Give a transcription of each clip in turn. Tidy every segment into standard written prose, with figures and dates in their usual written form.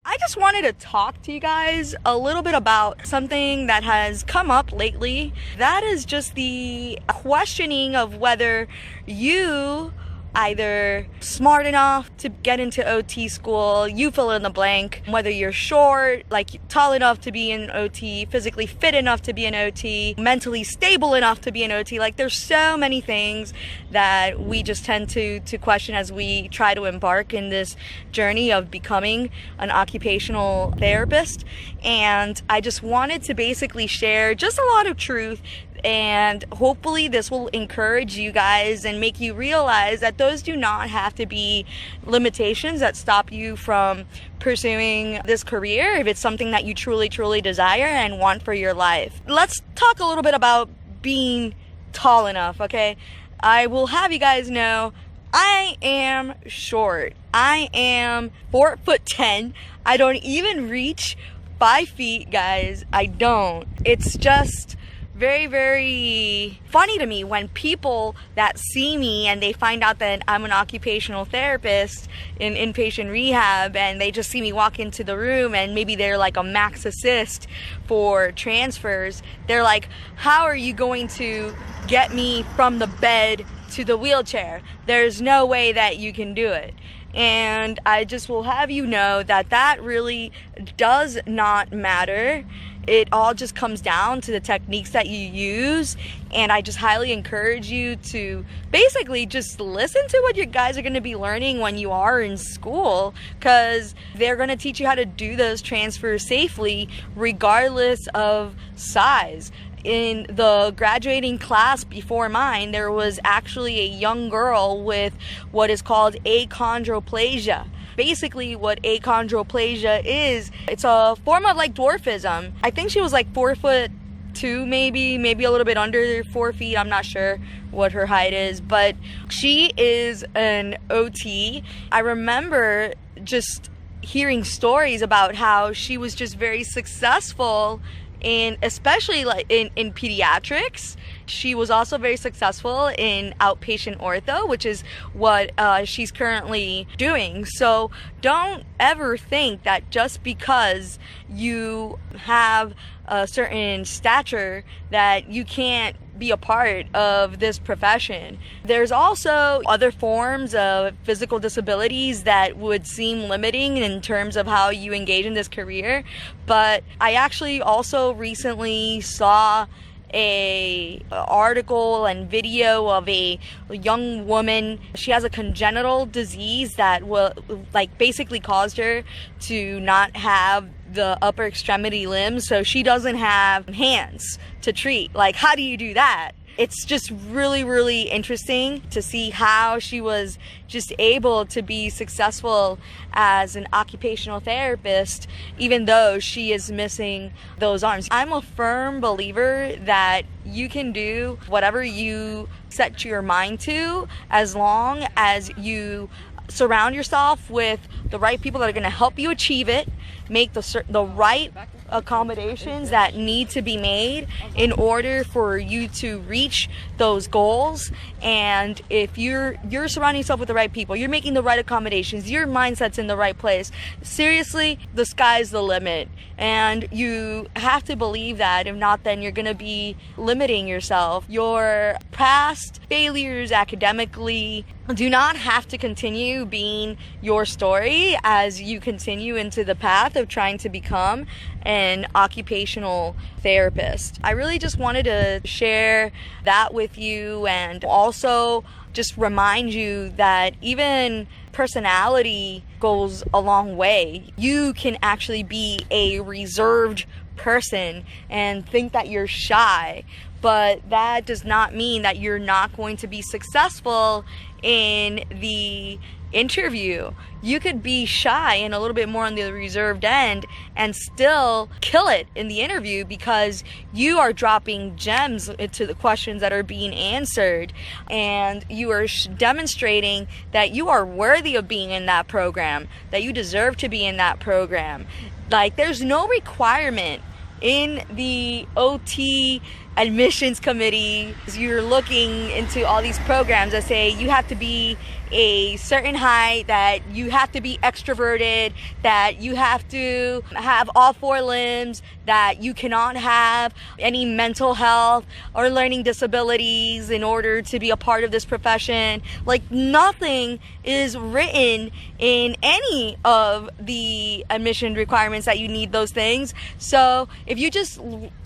I just wanted to talk to you guys a little bit about something that has come up lately. That is just the questioning of whether you either smart enough to get into OT school, you fill in the blank, whether you're short, like tall enough to be in OT, physically fit enough to be in OT, mentally stable enough to be in OT. Like there's so many things that we just tend to question as we try to embark in this journey of becoming an occupational therapist. And I just wanted to basically share just a lot of truth, and hopefully this will encourage you guys and make you realize that those do not have to be limitations that stop you from pursuing this career if it's something that you truly desire and want for your life. Let's talk a little bit about being tall enough, okay? I will have you guys know I am short. I am 4'10". I don't even reach 5 feet, guys. I don't. It's just very funny to me when people that see me and they find out that I'm an occupational therapist in inpatient rehab, and they just see me walk into the room and maybe they're like a max assist for transfers. They're like, how are you going to get me from the bed to the wheelchair? There's no way that you can do it. And I just will have you know that that really does not matter. It all just comes down to the techniques that you use, and I just highly encourage you to basically just listen to what you guys are going to be learning when you are in school, because they're going to teach you how to do those transfers safely regardless of size. In the graduating class before mine, there was actually a young girl with what is called achondroplasia. Basically what achondroplasia is, it's a form of like dwarfism. I think she was like 4'2", maybe a little bit under 4 feet. I'm not sure what her height is, but she is an OT. I remember just hearing stories about how she was just very successful in, especially like in pediatrics. She was also very successful in outpatient ortho, which is what she's currently doing. So don't ever think that just because you have a certain stature that you can't be a part of this profession. There's also other forms of physical disabilities that would seem limiting in terms of how you engage in this career, but I actually also recently saw a article and video of a young woman. She has a congenital disease that will like basically caused her to not have the upper extremity limbs, so she doesn't have hands to treat. Like, how do you do that? It's just really interesting to see how she was just able to be successful as an occupational therapist, even though she is missing those arms. I'm a firm believer that you can do whatever you set your mind to, as long as you surround yourself with the right people that are going to help you achieve it, make the right accommodations that need to be made in order for you to reach those goals. And if you're surrounding yourself with the right people, you're making the right accommodations, your mindset's in the right place, seriously, the sky's the limit. And you have to believe that. If not, then you're going to be limiting yourself. Your past failures academically do not have to continue being your story as you continue into the path of trying to become an occupational therapist. I really just wanted to share that with you, and also just remind you that even personality goes a long way. You can actually be a reserved person and think that you're shy, but that does not mean that you're not going to be successful in the interview. You could be shy and a little bit more on the reserved end and still kill it in the interview, because you are dropping gems into the questions that are being answered, and you are demonstrating that you are worthy of being in that program, that you deserve to be in that program. Like, there's no requirement in the OT admissions committee, you're looking into all these programs that say you have to be a certain height, that you have to be extroverted, that you have to have all four limbs, that you cannot have any mental health or learning disabilities in order to be a part of this profession. Like, nothing is written in any of the admission requirements that you need those things. So if you just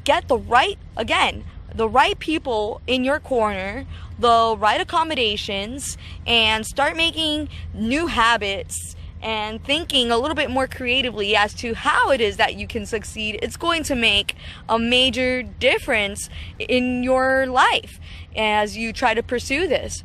get the right people in your corner, the right accommodations, and start making new habits and thinking a little bit more creatively as to how it is that you can succeed, it's going to make a major difference in your life as you try to pursue this.